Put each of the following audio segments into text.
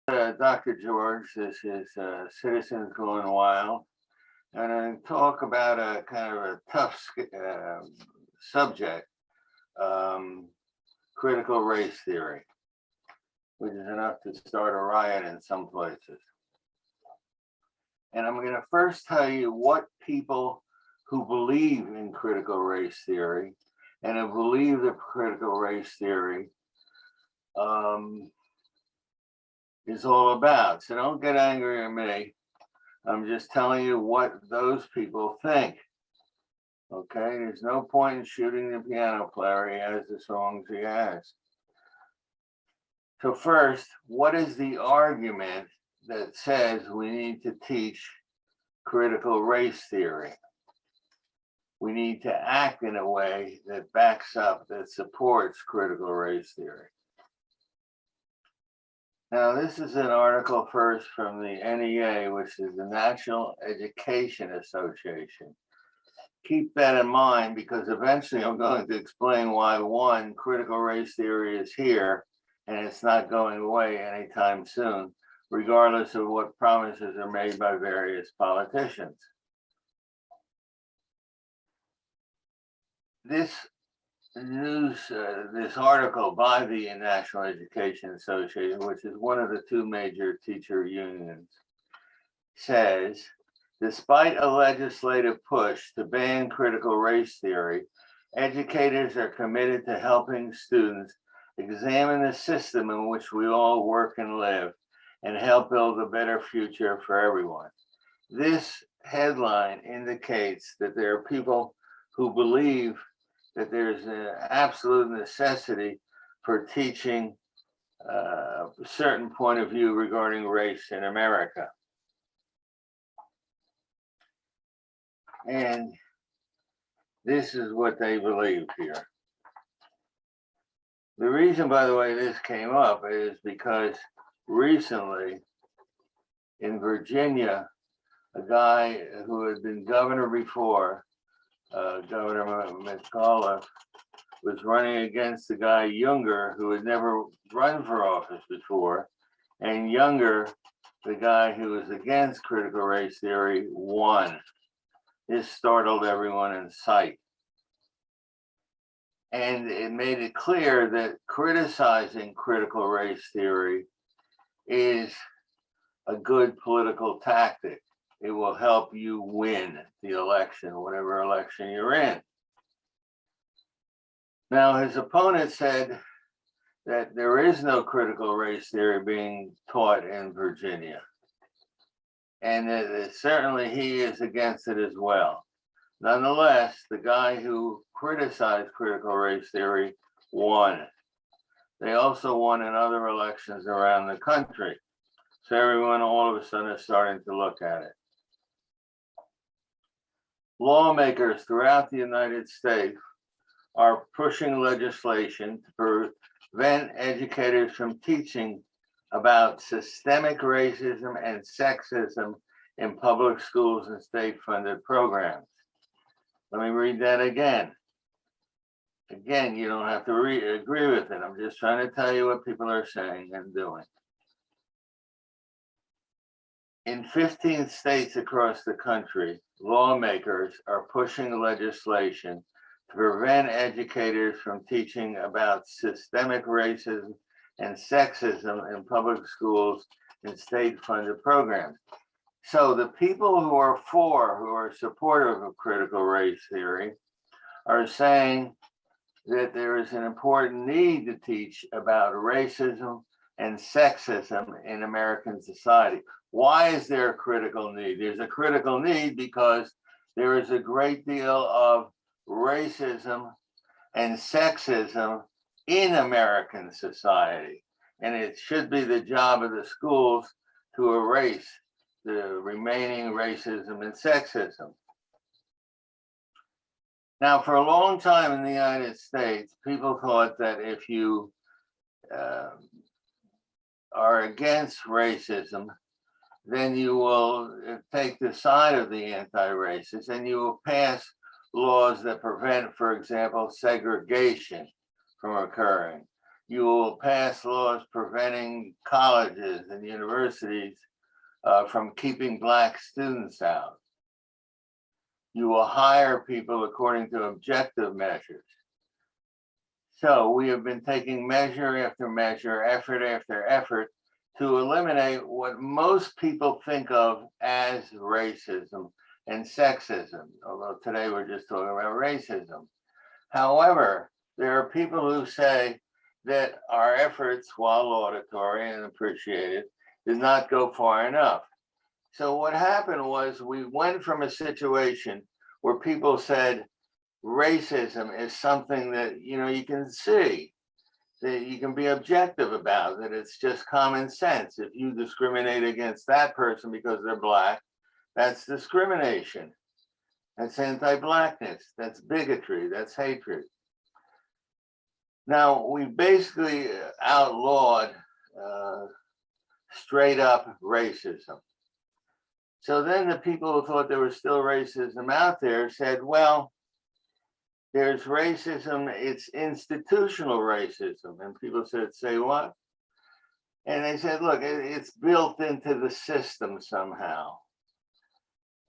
Dr. George. This is Citizens Going Wild, and I talk about a kind of a tough subject, um, critical race theory, which is enough to start a riot in some places. And I'm going to first tell you what people who believe in critical race theory and who believe the critical race theory is all about. So don't get angry at me. I'm just telling you what those people think. Okay, there's no point in shooting the piano player. He has the songs he has. So first, what is the argument that says we need to teach critical race theory? We need to act in a way that backs up, that supports critical race theory. Now, this is an article first from the NEA, which is the National Education Association. Keep that in mind because eventually I'm going to explain why, one, critical race theory is here and it's not going away anytime soon, regardless of what promises are made by various politicians. This this article by the National Education Association, which is one of the two major teacher unions, says, despite a legislative push to ban critical race theory, educators are committed to helping students examine the system in which we all work and live and help build a better future for everyone. This headline indicates that there are people who believe that there's an absolute necessity for teaching a certain point of view regarding race in America. And this is what they believe here. The reason, by the way, this came up is because recently in Virginia, a guy who had been governor before, Governor McAuliffe, was running against the guy Younger, who had never run for office before, and Younger, the guy who was against critical race theory, won. This startled everyone in sight. And it made it clear that criticizing critical race theory is a good political tactic. It will help you win the election, whatever election you're in. Now, his opponent said that there is no critical race theory being taught in Virginia, and that certainly he is against it as well. Nonetheless, the guy who criticized critical race theory won. They also won in other elections around the country. So everyone all of a sudden is starting to look at it. Lawmakers throughout the United States are pushing legislation to prevent educators from teaching about systemic racism and sexism in public schools and state-funded programs. Let me read that again. Again, you don't have to agree with it. I'm just trying to tell you what people are saying and doing. In 15 states across the country, lawmakers are pushing legislation to prevent educators from teaching about systemic racism and sexism in public schools and state-funded programs. So the people who are supportive of critical race theory are saying that there is an important need to teach about racism and sexism in American society. Why is there a critical need? There's a critical need because there is a great deal of racism and sexism in American society. And it should be the job of the schools to erase the remaining racism and sexism. Now, for a long time in the United States, people thought that if you are against racism, then you will take the side of the anti-racist and you will pass laws that prevent, for example, segregation from occurring. You will pass laws preventing colleges and universities from keeping Black students out. You will hire people according to objective measures. So we have been taking measure after measure, effort after effort to eliminate what most people think of as racism and sexism, although today we're just talking about racism. However, there are people who say that our efforts, while laudatory and appreciated, did not go far enough. So what happened was we went from a situation where people said racism is something that you can see, that you can be objective about, that it's just common sense. If you discriminate against that person because they're Black, that's discrimination. That's anti-Blackness. That's bigotry. That's hatred. Now, we basically outlawed straight up racism. So then the people who thought there was still racism out there said, well, there's racism, it's institutional racism. And people said, say what? And they said, look, it's built into the system somehow.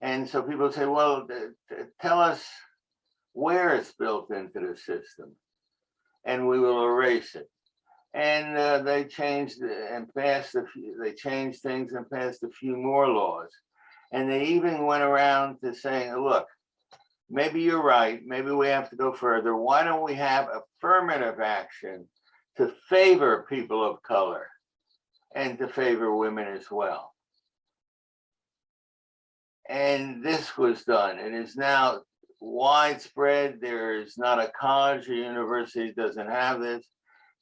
And so people say, well, tell us where it's built into the system, and we will erase it. And they changed and passed they changed things and passed a few more laws. And they even went around to saying, look, maybe you're right, maybe we have to go further. Why don't we have affirmative action to favor people of color and to favor women as well? And this was done. It is now widespread. There is not a college or university that doesn't have this.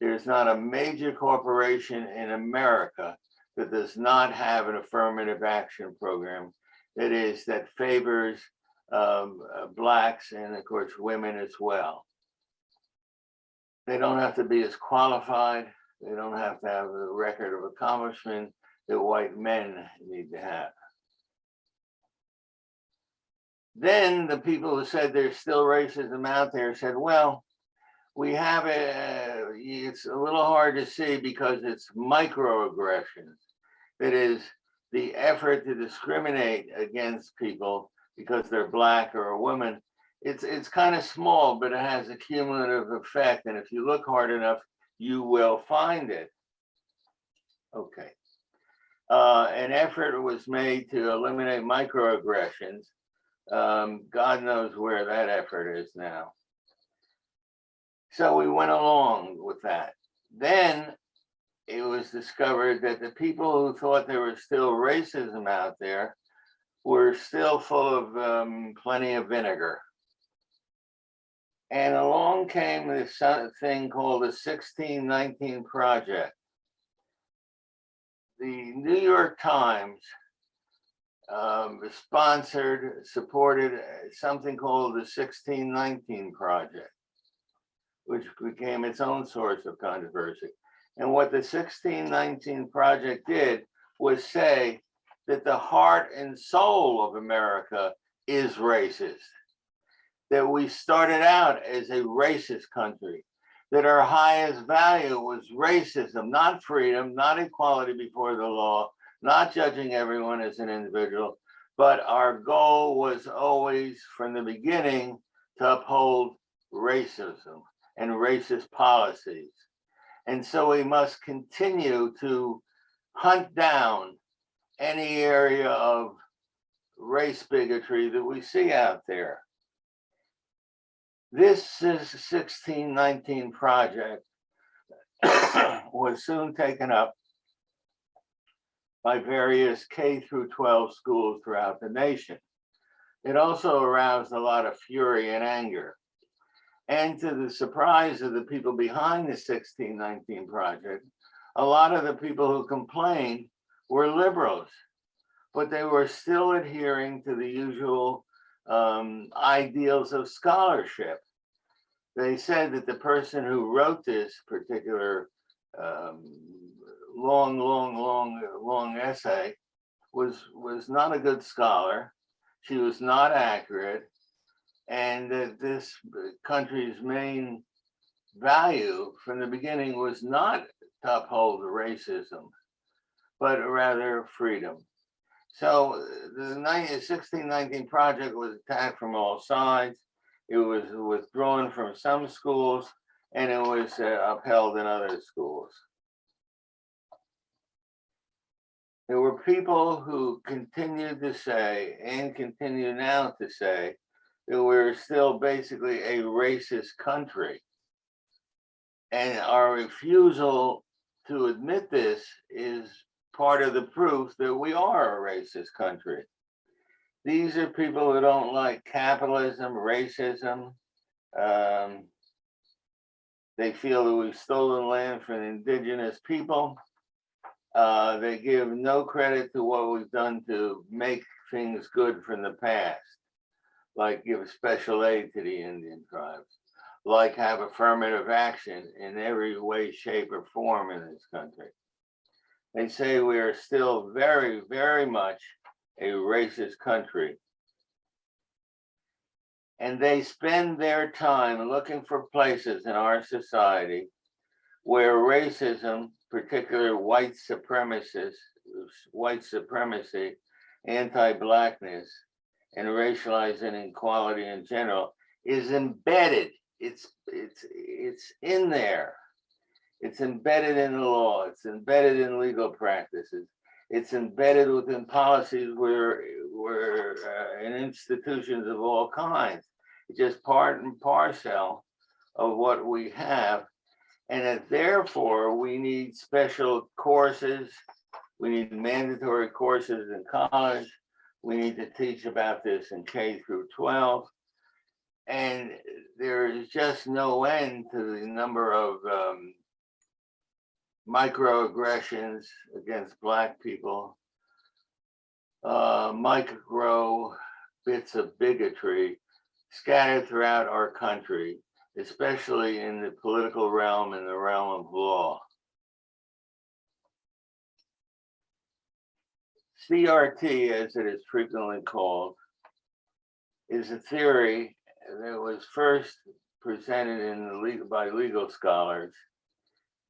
There's not a major corporation in America that does not have an affirmative action program that favors Blacks and, of course, women as well. They don't have to be as qualified. They don't have to have a record of accomplishment that white men need to have. Then the people who said there's still racism out there said, well, we have it's a little hard to see because it's microaggressions. That is, the effort to discriminate against people because they're Black or a woman. It's kind of small, but it has a cumulative effect. And if you look hard enough, you will find it. Okay. An effort was made to eliminate microaggressions. God knows where that effort is now. So we went along with that. Then it was discovered that the people who thought there was still racism out there were still full of plenty of vinegar. And along came this thing called the 1619 Project. The New York Times supported something called the 1619 Project, which became its own source of controversy. And what the 1619 Project did was say that the heart and soul of America is racist, that we started out as a racist country, that our highest value was racism, not freedom, not equality before the law, not judging everyone as an individual, but our goal was always from the beginning to uphold racism and racist policies. And so we must continue to hunt down any area of race bigotry that we see out there. This is 1619 Project was soon taken up by various K through 12 schools throughout the nation. It also aroused a lot of fury and anger. And to the surprise of the people behind the 1619 Project, a lot of the people who complained were liberals, but they were still adhering to the usual ideals of scholarship. They said that the person who wrote this particular long essay was not a good scholar. She was not accurate, and that this country's main value from the beginning was not to uphold racism, but rather freedom. So the 1619 project was attacked from all sides. It was withdrawn from some schools, and it was upheld in other schools. There were people who continued to say, and continue now to say, that we're still basically a racist country. And our refusal to admit this is part of the proof that we are a racist country. These are people who don't like capitalism, racism. They feel that we've stolen land from the indigenous people. They give no credit to what we've done to make things good from the past, like give special aid to the Indian tribes, like have affirmative action in every way, shape, or form in this country. They say we are still very, very much a racist country. And they spend their time looking for places in our society where racism, particularly white supremacy, anti-Blackness, and racialized inequality in general is embedded. It's in there. It's embedded in the law. It's embedded in legal practices. It's embedded within policies where in institutions of all kinds. It's just part and parcel of what we have. And that therefore we need special courses. We need mandatory courses in college. We need to teach about this in K through 12. And there is just no end to the number of microaggressions against Black people, micro bits of bigotry scattered throughout our country, especially in the political realm and the realm of law. CRT, as it is frequently called, is a theory that was first presented by legal scholars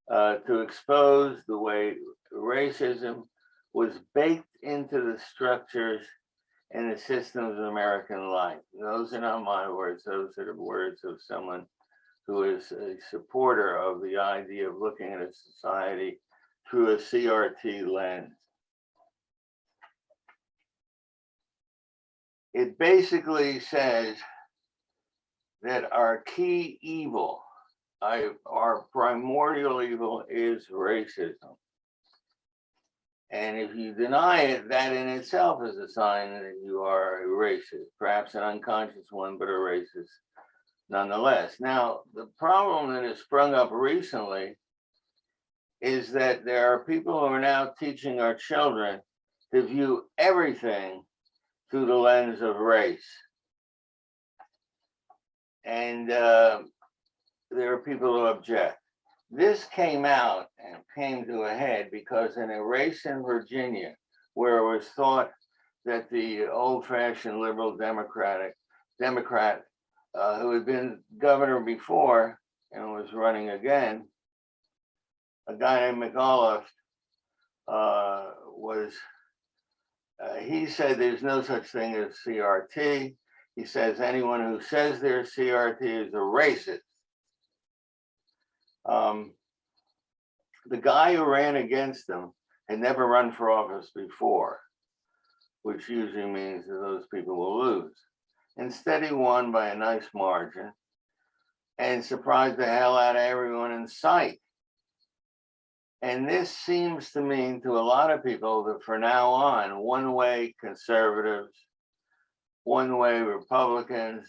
to expose the way racism was baked into the structures and the systems of American life. Those are not my words, those are the words of someone who is a supporter of the idea of looking at a society through a CRT lens. It basically says that our key evil, our primordial evil, is racism. And if you deny it, that in itself is a sign that you are a racist, perhaps an unconscious one, but a racist nonetheless. Now, the problem that has sprung up recently is that there are people who are now teaching our children to view everything through the lens of race. And there are people who object. This came out and came to a head because in a race in Virginia, where it was thought that the old-fashioned liberal Democrat who had been governor before and was running again, a guy named McAuliffe, he said there's no such thing as CRT. He says anyone who says they're CRT is a racist. The guy who ran against him had never run for office before, which usually means that those people will lose. Instead, he won by a nice margin and surprised the hell out of everyone in sight. And this seems to mean to a lot of people that from now on, one-way conservatives, one-way Republicans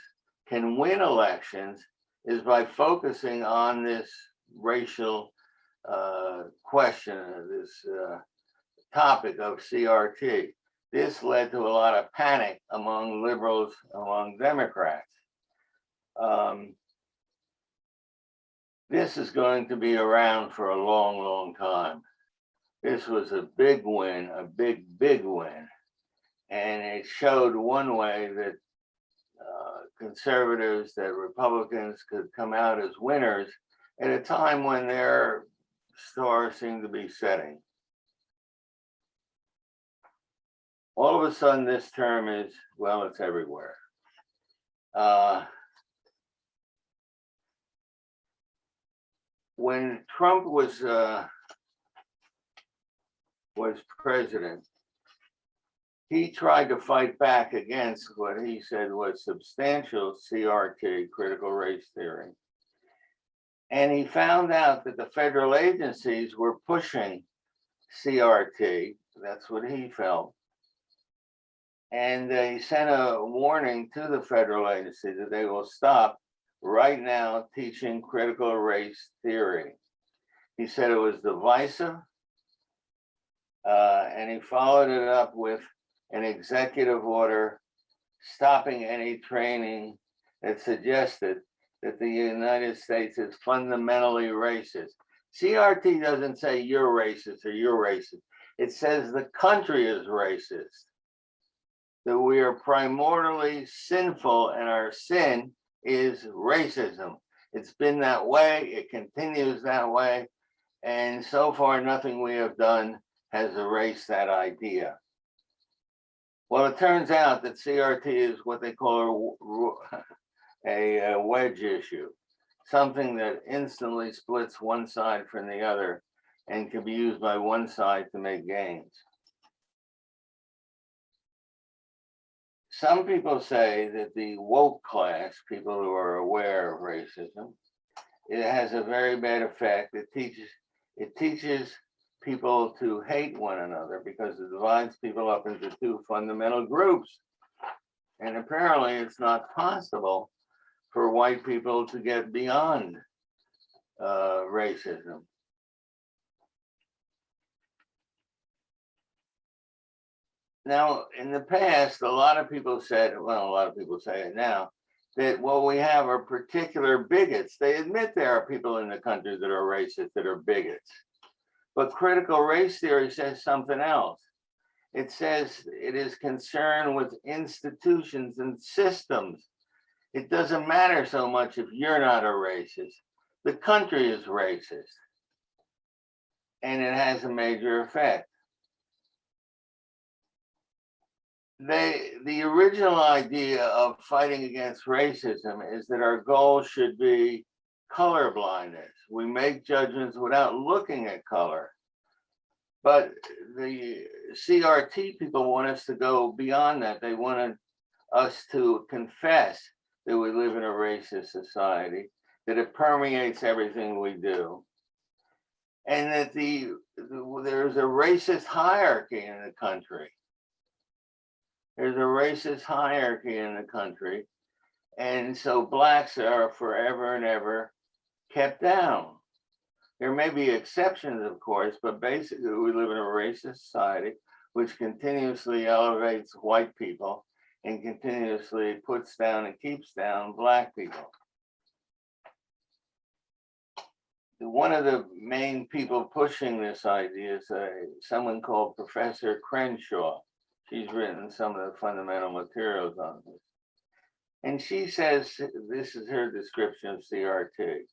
can win elections is by focusing on this racial question, this topic of CRT. This led to a lot of panic among liberals, among Democrats. This is going to be around for a long, long time. This was a big win, a big, big win. And it showed one way that conservatives, that Republicans could come out as winners at a time when their star seemed to be setting. All of a sudden, this term is, well, it's everywhere. When Trump was president, he tried to fight back against what he said was substantial CRT, critical race theory. And he found out that the federal agencies were pushing CRT, that's what he felt. And they sent a warning to the federal agency that they will stop right now teaching critical race theory. He said it was divisive, and he followed it up with an executive order stopping any training that suggested that the United States is fundamentally racist. CRT doesn't say you're racist or you're racist. It says the country is racist, that we are primordially sinful and our sin is racism. It's been that way, it continues that way, and so far nothing we have done has erased that idea. Well, it turns out that CRT is what they call a wedge issue, something that instantly splits one side from the other and can be used by one side to make gains. Some people say that the woke class, people who are aware of racism, it has a very bad effect. It teaches people to hate one another because it divides people up into two fundamental groups. And apparently it's not possible for white people to get beyond racism. Now, in the past, a lot of people said, well, a lot of people say it now, that what we have are particular bigots. They admit there are people in the country that are racist, that are bigots. But critical race theory says something else. It says it is concerned with institutions and systems. It doesn't matter so much if you're not a racist. The country is racist. And it has a major effect. The original idea of fighting against racism is that our goal should be color blindness. We make judgments without looking at color. But the CRT people want us to go beyond that. They wanted us to confess that we live in a racist society, that it permeates everything we do, and that there's a racist hierarchy in the country. There's a racist hierarchy in the country. And so blacks are forever and ever kept down. There may be exceptions, of course, but basically we live in a racist society which continuously elevates white people and continuously puts down and keeps down black people. One of the main people pushing this idea is someone called Professor Crenshaw. She's written some of the fundamental materials on this. And she says, this is her description of CRT.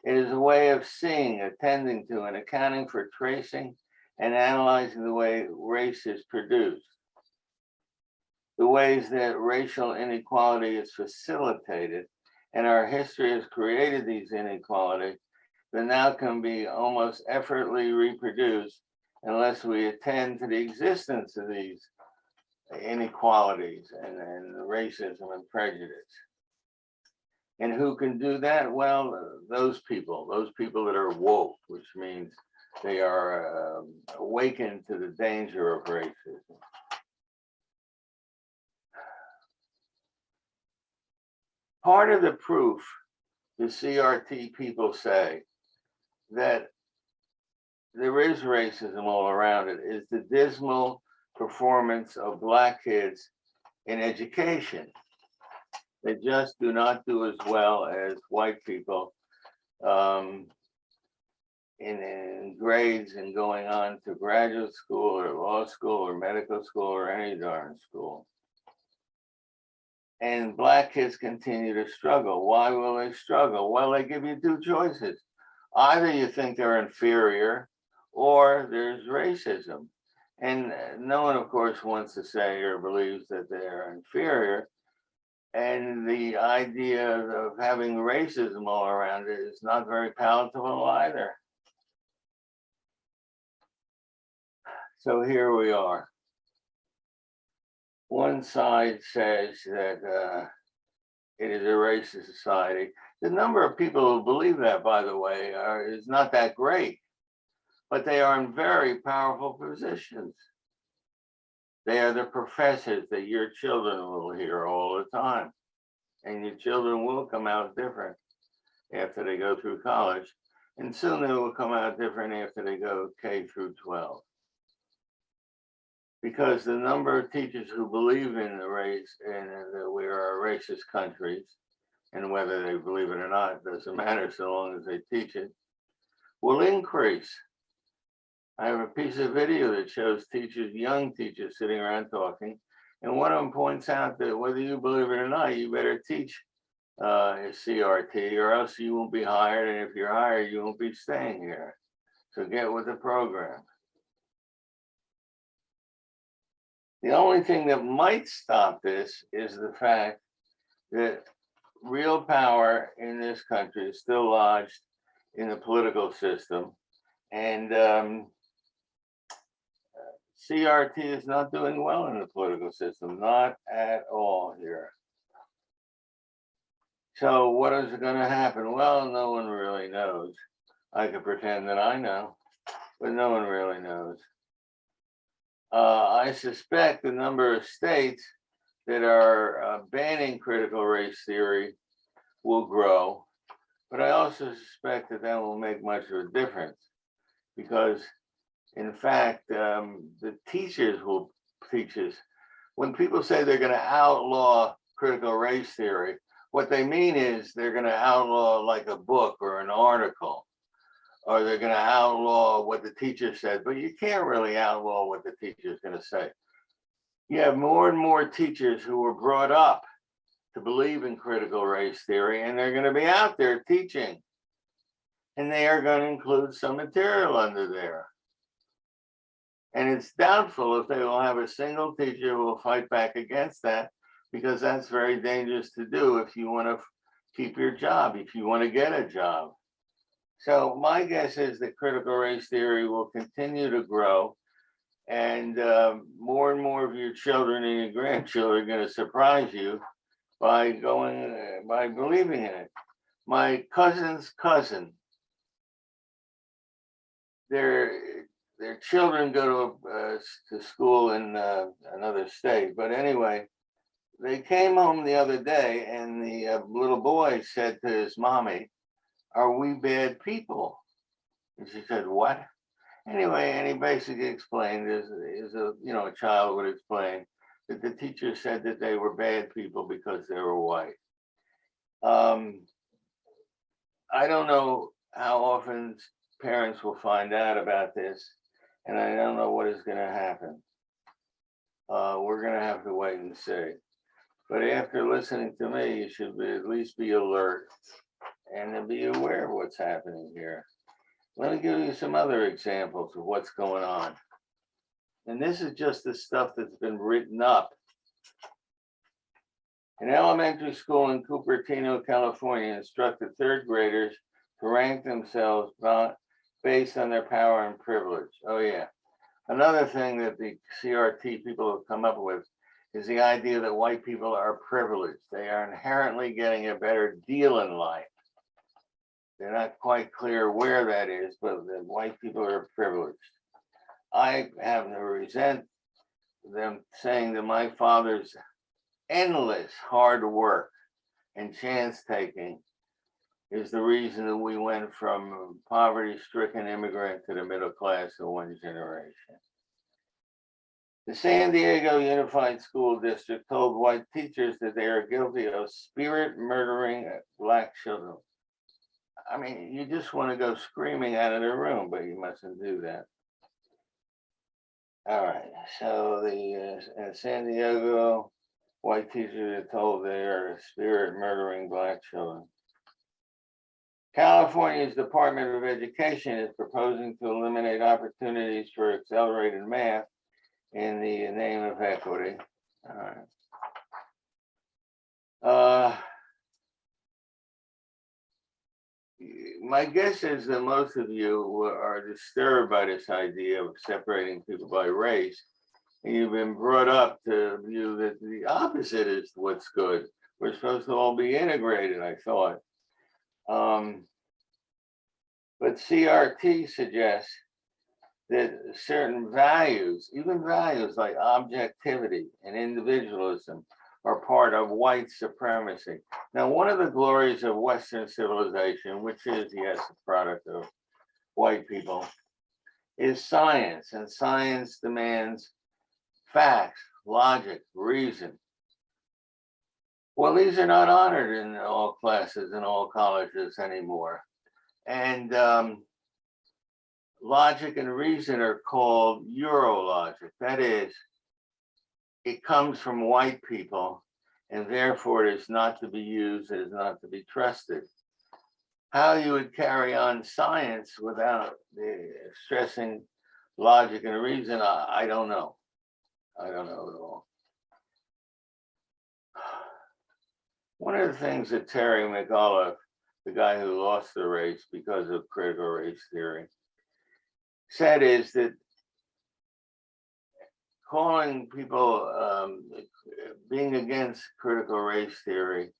It is a way of seeing, attending to, and accounting for tracing and analyzing the way race is produced, the ways that racial inequality is facilitated, and our history has created these inequalities that now can be almost effortlessly reproduced unless we attend to the existence of these inequalities and racism and prejudice. And who can do that? Well, those people that are woke, which means they are awakened to the danger of racism. Part of the proof the CRT people say that there is racism all around it is the dismal performance of black kids in education. They just do not do as well as white people in grades and going on to graduate school or law school or medical school or any darn school. And black kids continue to struggle. Why will they struggle? Well, they give you two choices. Either you think they're inferior or there's racism. And no one, of course, wants to say or believes that they are inferior. And the idea of having racism all around it is not very palatable either. So here we are. One side says that it is a racist society. The number of people who believe that, by the way, is not that great, but they are in very powerful positions. They are the professors that your children will hear all the time. And your children will come out different after they go through college. And soon they will come out different after they go K through 12. Because the number of teachers who believe in the race and that we are racist countries, and whether they believe it or not, doesn't matter so long as they teach it, will increase. I have a piece of video that shows teachers, young teachers, sitting around talking, and one of them points out that whether you believe it or not, you better teach CRT or else you won't be hired, and if you're hired, you won't be staying here. So get with the program. The only thing that might stop this is the fact that real power in this country is still lodged in the political system, and CRT is not doing well in the political system, not at all here. So what is going to happen? Well, no one really knows. I could pretend that I know, but no one really knows. I suspect the number of states that are banning critical race theory will grow, but I also suspect that that won't make much of a difference because, in fact, the teachers will teach us. When people say they're going to outlaw critical race theory, what they mean is they're going to outlaw like a book or an article, or they're going to outlaw what the teacher said, but you can't really outlaw what the teacher is going to say. You have more and more teachers who were brought up to believe in critical race theory, and they're going to be out there teaching. And they are going to include some material under there. And it's doubtful if they will have a single teacher who will fight back against that, because that's very dangerous to do if you want to keep your job, if you want to get a job. So my guess is that critical race theory will continue to grow, and more of your children and your grandchildren are going to surprise you by believing in it. My cousin's cousin, their children go to school in another state, but anyway, they came home the other day, and the little boy said to his mommy, "Are we bad people?" And she said, "What?" Anyway, and he basically explained, as a child would explain, that the teacher said that they were bad people because they were white. I don't know how often parents will find out about this, and I don't know what is going to happen. We're going to have to wait and see. But after listening to me, you should at least be alert and be aware of what's happening here. Let me give you some other examples of what's going on. And this is just the stuff that's been written up. An elementary school in Cupertino, California, instructed third graders to rank themselves based on their power and privilege. Oh, yeah. Another thing that the CRT people have come up with is the idea that white people are privileged. They are inherently getting a better deal in life. They're not quite clear where that is, but the white people are privileged. I happen to resent them saying that my father's endless hard work and chance taking is the reason that we went from poverty-stricken immigrant to the middle class in one generation. The San Diego Unified School District told white teachers that they are guilty of spirit murdering Black children. I mean, you just want to go screaming out of the room, but you mustn't do that. All right, so the San Diego white teachers are told they are spirit murdering Black children. California's Department of Education is proposing to eliminate opportunities for accelerated math in the name of equity. All right. My guess is that most of you are disturbed by this idea of separating people by race. And you've been brought up to view that the opposite is what's good. We're supposed to all be integrated, I thought. But CRT suggests that certain values, even values like objectivity and individualism, are part of white supremacy. Now, one of the glories of Western civilization, which is, yes, a product of white people, is science, and science demands facts, logic, reason. Well, these are not honored in all classes and all colleges anymore. And logic and reason are called Eurologic. That is, it comes from white people, and therefore it is not to be used, it is not to be trusted. How you would carry on science without stressing logic and reason, I don't know. I don't know at all. One of the things that Terry McAuliffe, the guy who lost the race because of critical race theory, said is that calling people being against critical race theory,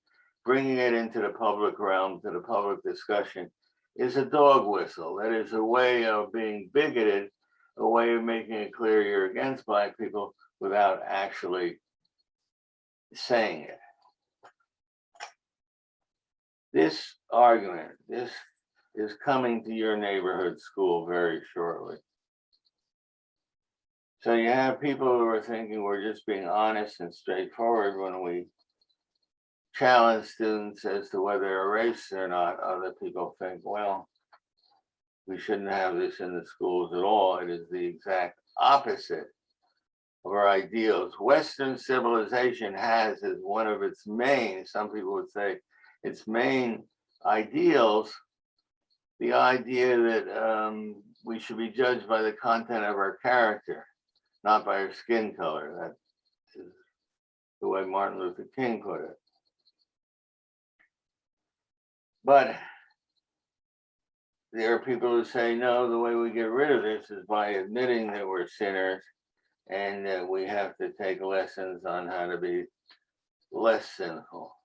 bringing it into the public realm, to the public discussion, is a dog whistle. That is a way of being bigoted, a way of making it clear you're against Black people without actually saying it. This argument, this is coming to your neighborhood school very shortly. So you have people who are thinking we're just being honest and straightforward when we challenge students as to whether they're a racist or not. Other people think, well, we shouldn't have this in the schools at all. It is the exact opposite of our ideals. Western civilization has as one of its main, some people would say, its main ideals, the idea that we should be judged by the content of our character, not by our skin color. That is the way Martin Luther King put it. But there are people who say, no, the way we get rid of this is by admitting that we're sinners and that we have to take lessons on how to be less sinful.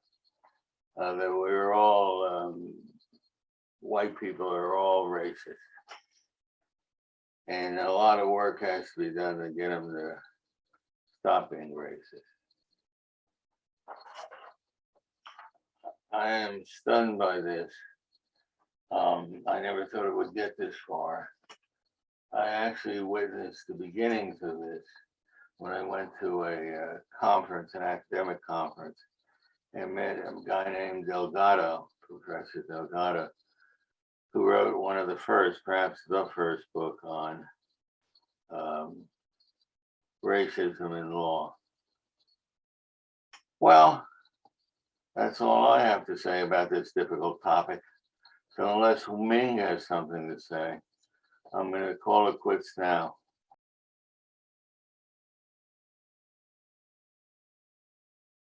That we're all, white people are all racist. And a lot of work has to be done to get them to stop being racist. I am stunned by this. I never thought it would get this far. I actually witnessed the beginnings of this when I went to a conference, an academic conference, and met a guy named Delgado, Professor Delgado, who wrote one of the first, perhaps the first book on racism in law. Well, that's all I have to say about this difficult topic. So unless Ming has something to say, I'm going to call it quits now.